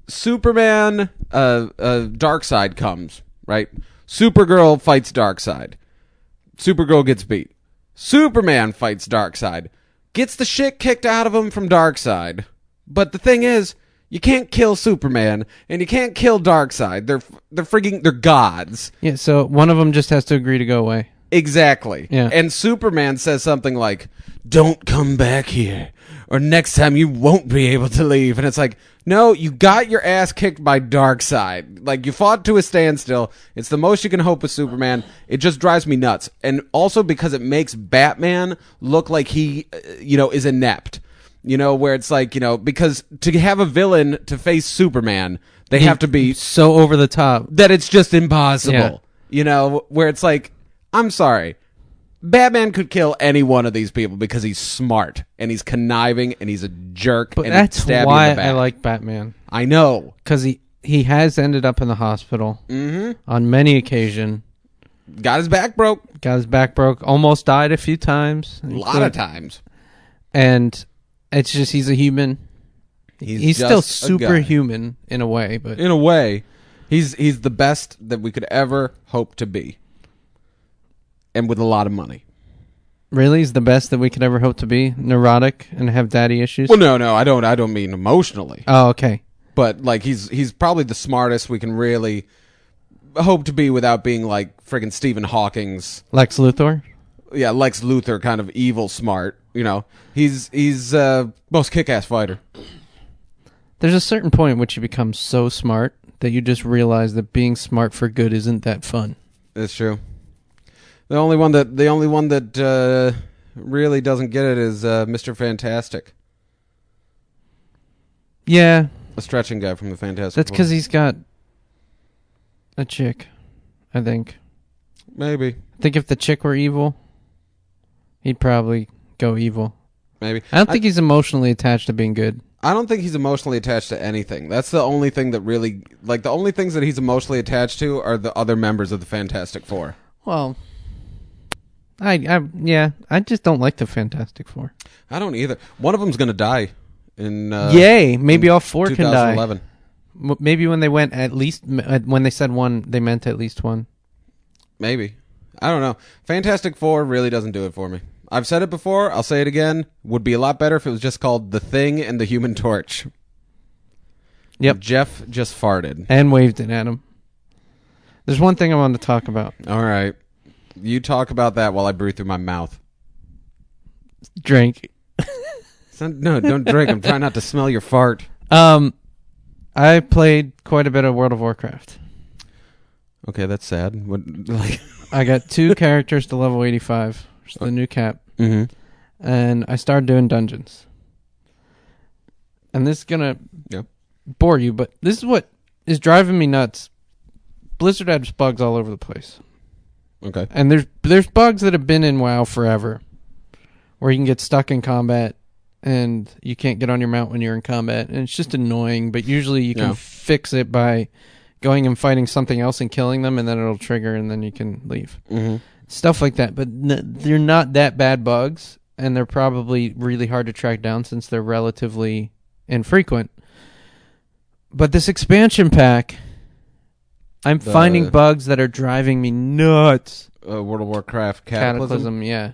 Superman, Darkseid comes. Right. Supergirl fights Darkseid. Supergirl gets beat. Superman fights Darkseid. Gets the shit kicked out of him from Darkseid. But the thing is, you can't kill Superman, and you can't kill Darkseid. They're gods. Yeah, so one of them just has to agree to go away. Exactly. Yeah. And Superman says something like, "Don't come back here, or next time you won't be able to leave." And it's like, no, you got your ass kicked by Darkseid. Like, you fought to a standstill. It's the most you can hope with Superman. It just drives me nuts. And also because it makes Batman look like he, is inept. You know, where it's like, because to have a villain to face Superman, they have to be so over the top that it's just impossible. Yeah. Where it's like, I'm sorry, Batman could kill any one of these people because he's smart and he's conniving and he's a jerk. But and that's why I like Batman. I know. Because he has ended up in the hospital on many occasions. Got his back broke. Almost died a few times. A lot of times. And it's just he's a human. He's still superhuman in a way, but in a way, he's the best that we could ever hope to be, and with a lot of money. Really, he's the best that we could ever hope to be. Neurotic and have daddy issues. Well, no, I don't mean emotionally. Oh, okay. But like he's probably the smartest we can really hope to be without being like friggin' Stephen Hawking's Lex Luthor. Yeah, Lex Luthor, kind of evil smart. He's most kick-ass fighter. There's a certain point at which you become so smart that you just realize that being smart for good isn't that fun. That's true. The only one that really doesn't get it is Mr. Fantastic. Yeah, a stretching guy from the Fantastic That's because he's got a chick, I think. Maybe. I think if the chick were evil, he'd probably go evil. Maybe. I don't think he's emotionally attached to being good. I don't think he's emotionally attached to anything. That's the only thing that really... Like, the only things that he's emotionally attached to are the other members of the Fantastic Four. Well, I just don't like the Fantastic Four. I don't either. One of them's going to die in... Yay! Maybe all four can die. 2011. Maybe when they went at least... When they said one, they meant at least one. Maybe. I don't know. Fantastic Four really doesn't do it for me. I've said it before. I'll say it again. Would be a lot better if it was just called The Thing and the Human Torch. Yep. Jeff just farted. And waved it at him. There's one thing I wanted to talk about. All right. You talk about that while I breathe through my mouth. Drink. No, don't drink. I'm trying not to smell your fart. I played quite a bit of World of Warcraft. Okay, that's sad. What, like... I got 2 characters to level 85. Which is the new cap. Mm-hmm. And I started doing dungeons. And this is going to bore you, but this is what is driving me nuts. Blizzard has bugs all over the place. Okay. And there's bugs that have been in WoW forever, where you can get stuck in combat and you can't get on your mount when you're in combat, and it's just annoying. But usually you can fix it by going and fighting something else and killing them, and then it'll trigger, and then you can leave. Mm-hmm. Stuff like that. But they're not that bad bugs, and they're probably really hard to track down since they're relatively infrequent. But this expansion pack, I'm finding bugs that are driving me nuts. World of Warcraft Cataclysm? Yeah.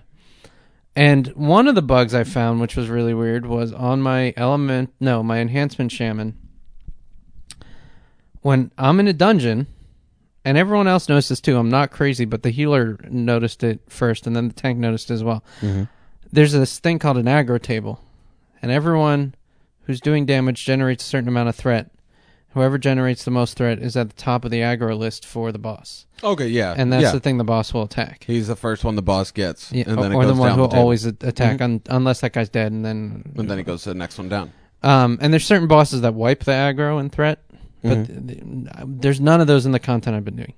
And one of the bugs I found, which was really weird, was on my my enhancement shaman. When I'm in a dungeon, and everyone else noticed this too, I'm not crazy, but the healer noticed it first, and then the tank noticed it as well. Mm-hmm. There's this thing called an aggro table, and everyone who's doing damage generates a certain amount of threat. Whoever generates the most threat is at the top of the aggro list for the boss. Okay, yeah. And that's the thing the boss will attack. He's the first one the boss gets. Yeah, and then or it goes the one down who will table. always attack unless that guy's dead. And then he goes to the next one down. And there's certain bosses that wipe the aggro and threat. But there's none of those in the content I've been doing.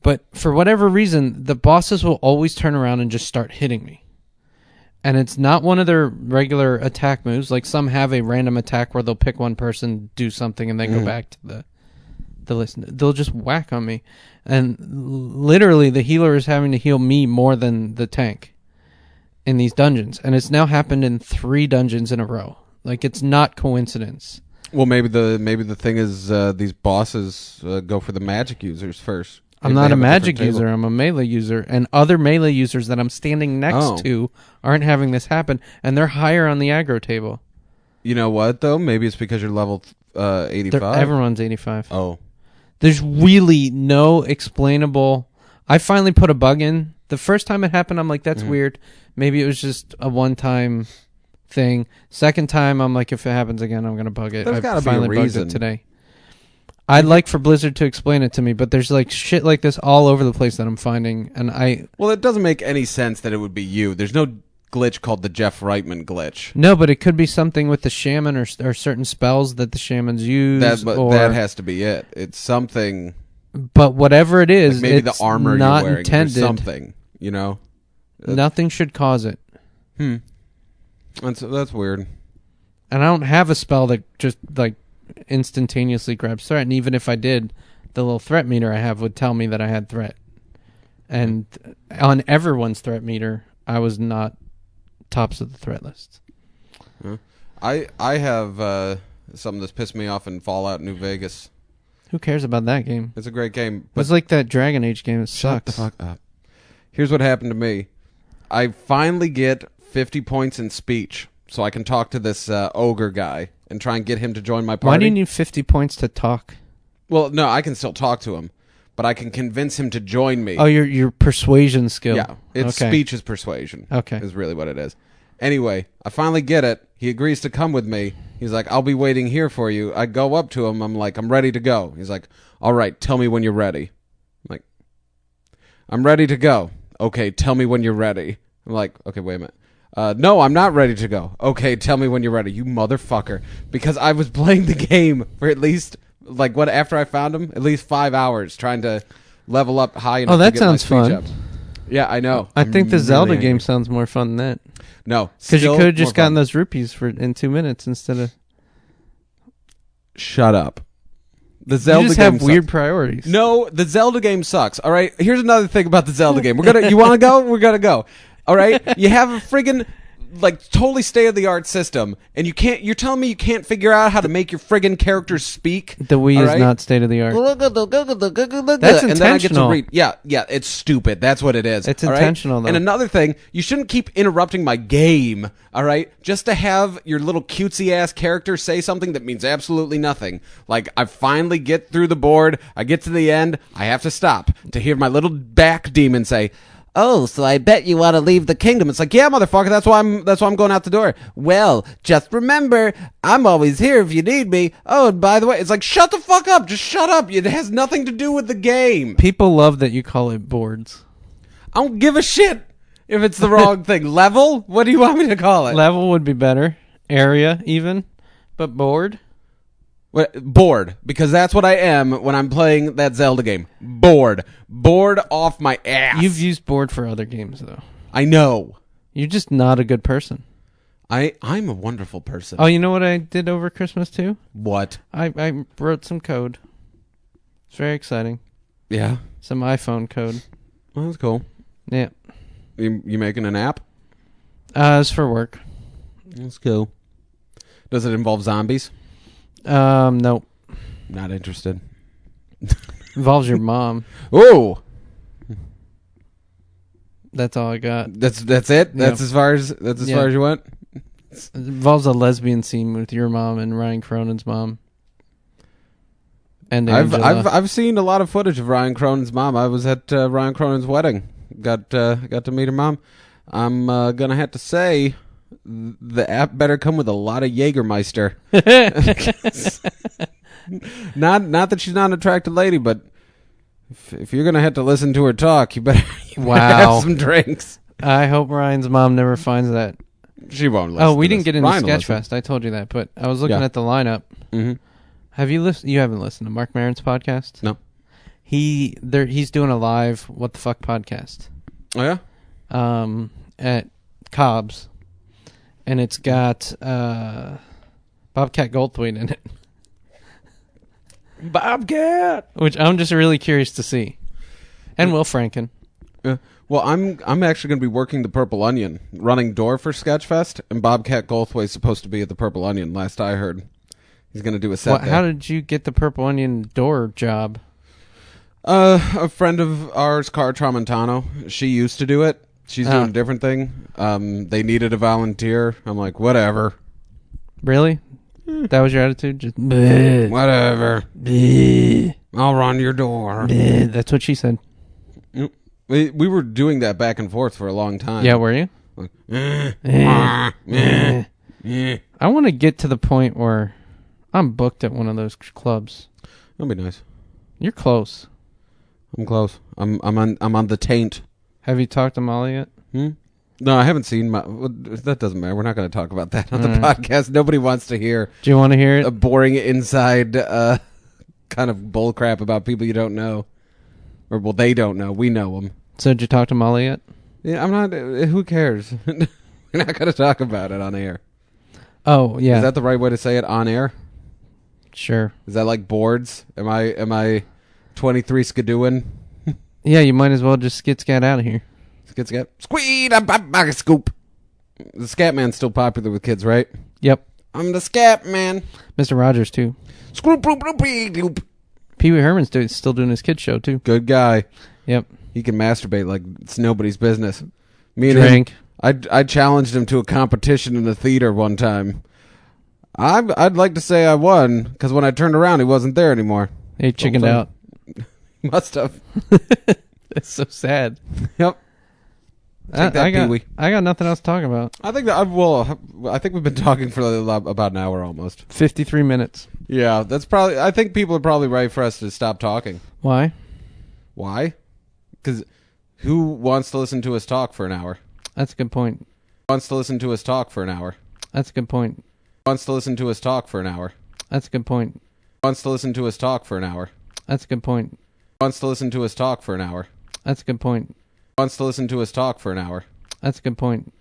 But for whatever reason, the bosses will always turn around and just start hitting me. And it's not one of their regular attack moves. Like some have a random attack where they'll pick one person, do something, and then go back to the list. They'll just whack on me. And literally the healer is having to heal me more than the tank in these dungeons. And it's now happened in 3 dungeons in a row. Like, it's not coincidence. Well, maybe the thing is these bosses go for the magic users first. I'm not a magic user. I'm a melee user. And other melee users that I'm standing next to aren't having this happen. And they're higher on the aggro table. You know what, though? Maybe it's because you're level 85. Everyone's 85. Oh. There's really no explainable... I finally put a bug in. The first time it happened, I'm like, that's weird. Maybe it was just a one-time thing. Second time, I'm like, if it happens again, I'm going to bug it. There's got to be a reason. Bugged it today. I'd like for Blizzard to explain it to me, but there's like shit like this all over the place that I'm finding, and Well, it doesn't make any sense that it would be you. There's no glitch called the Jeff Reitman glitch. No, but it could be something with the shaman or certain spells that the shamans use. That has to be it. It's something. But whatever it is, like maybe it's the armor not you're wearing intended. or something. You know, nothing should cause it. That's weird. And I don't have a spell that just like instantaneously grabs threat. And even if I did, the little threat meter I have would tell me that I had threat. And on everyone's threat meter, I was not tops of the threat list. I have something that's pissed me off in Fallout New Vegas. Who cares about that game? It's a great game. It's like that Dragon Age game. It shut sucks. the fuck up. Here's what happened to me. I finally get 50 points in speech, so I can talk to this ogre guy and try and get him to join my party. Why do you need 50 points to talk? Well, no, I can still talk to him, but I can convince him to join me. Oh, your persuasion skill. Yeah, it's speech is persuasion. Okay. Is really what it is. Anyway, I finally get it. He agrees to come with me. He's like, I'll be waiting here for you. I go up to him. I'm like, I'm ready to go. He's like, all right, tell me when you're ready. I'm like, I'm ready to go. Okay, tell me when you're ready. I'm like, okay, wait a minute. No, I'm not ready to go. Okay, tell me when you're ready, you motherfucker. Because I was playing the game for at least, after I found him, at least 5 hours trying to level up high enough to get my speech up. Yeah, I know. I think the Zelda game sounds more fun than that. No. Because you could have just gotten those rupees in 2 minutes instead of... Shut up. The Zelda you just game have weird priorities. No, the Zelda game sucks. All right, here's another thing about the Zelda game. You want to go? We're gonna go. All right, you have a friggin' totally state of the art system, and you can't. You're telling me you can't figure out how to make your friggin' characters speak? The Wii is not state of the art. That's intentional. And then I get to read. Yeah, it's stupid. That's what it is. It's intentional, though. And another thing, you shouldn't keep interrupting my game. All right, just to have your little cutesy ass character say something that means absolutely nothing. Like, I finally get through the board. I get to the end. I have to stop to hear my little back demon say, "Oh, so I bet you want to leave the kingdom." It's like, yeah, motherfucker, that's why I'm going out the door. Well, just remember, I'm always here if you need me. Oh, and by the way, it's like, shut the fuck up. Just shut up. It has nothing to do with the game. People love that you call it boards. I don't give a shit if it's the wrong thing. Level? What do you want me to call it? Level would be better. Area, even. But board? Bored, because that's what I am when I'm playing that Zelda game. Bored off my ass. You've used bored for other games, though. I know. You're just not a good person. I'm a wonderful person. Oh, you know what I did over Christmas too? What? I wrote some code. It's very exciting. Yeah. Some iPhone code. Well, that's cool. Yeah. You making an app? It's for work. That's cool. Does it involve zombies? Nope. Not interested. Involves your mom. Oh. That's all I got. That's it. That's as far as far as you went. It involves a lesbian scene with your mom and Ryan Cronin's mom. And Angela. I've seen a lot of footage of Ryan Cronin's mom. I was at Ryan Cronin's wedding. Got to meet her mom. I'm gonna have to say, the app better come with a lot of Jägermeister. not that she's not an attractive lady, but if you're gonna have to listen to her talk, you better have some drinks. I hope Ryan's mom never finds that. She won't listen. Oh, we didn't get into Sketchfest. I told you that, but I was looking at the lineup. Mm-hmm. Have you listened? You haven't listened to Mark Maron's podcast? No. He's doing a live What the Fuck podcast. Oh yeah. At Cobb's, and it's got Bobcat Goldthwait in it. Bobcat, which I'm just really curious to see, and Will Franken. Yeah. Well, I'm actually going to be working the Purple Onion, running door for Sketchfest, and Bobcat Goldthwait's supposed to be at the Purple Onion. Last I heard, he's going to do a set. How did you get the Purple Onion door job? A friend of ours, Cara Tramontano, she used to do it. She's doing a different thing. They needed a volunteer. I'm like, whatever. Really? That was your attitude? Just bleh. Whatever. Bleh. I'll run your door. Bleh. That's what she said. We were doing that back and forth for a long time. Yeah, were you? Like, I want to get to the point where I'm booked at one of those clubs. That'd be nice. You're close. I'm close. I'm on the taint. Have you talked to Molly yet? No, I haven't seen that doesn't matter. We're not going to talk about that on the podcast. Nobody wants to hear. Do you want to hear it? A boring inside kind of bull crap about people you don't know. Or, well, they don't know. We know them. So did you talk to Molly yet? Yeah, I'm not. Who cares? We're not going to talk about it on air. Oh, yeah. Is that the right way to say it, on air? Sure. Is that like boards? Am I 23 skidooing? Yeah, you might as well just scat out of here. Scat. Squeed a scoop. The Scat Man's still popular with kids, right? Yep. I'm the Scat Man. Mr. Rogers, too. Scoop, bloop, bloop, bloop. Pee Wee Herman's still doing his kids show, too. Good guy. Yep. He can masturbate like it's nobody's business. Me and Drink. him, I challenged him to a competition in the theater one time. I'd like to say I won, because when I turned around, he wasn't there anymore. He chickened out. Must have. That's so sad. Yep. I got nothing else to talk about. I think I think we've been talking for about an hour almost. 53 minutes. Yeah, that's probably. I think people are probably ready for us to stop talking. Why? Why? Because who wants to listen to us talk for an hour? That's a good point. Wants to listen to us talk for an hour? That's a good point. Wants to listen to us talk for an hour? That's a good point. Wants to listen to us talk for an hour? That's a good point. Wants to listen to us talk for an hour? That's a good point. Wants to listen to us talk for an hour? That's a good point.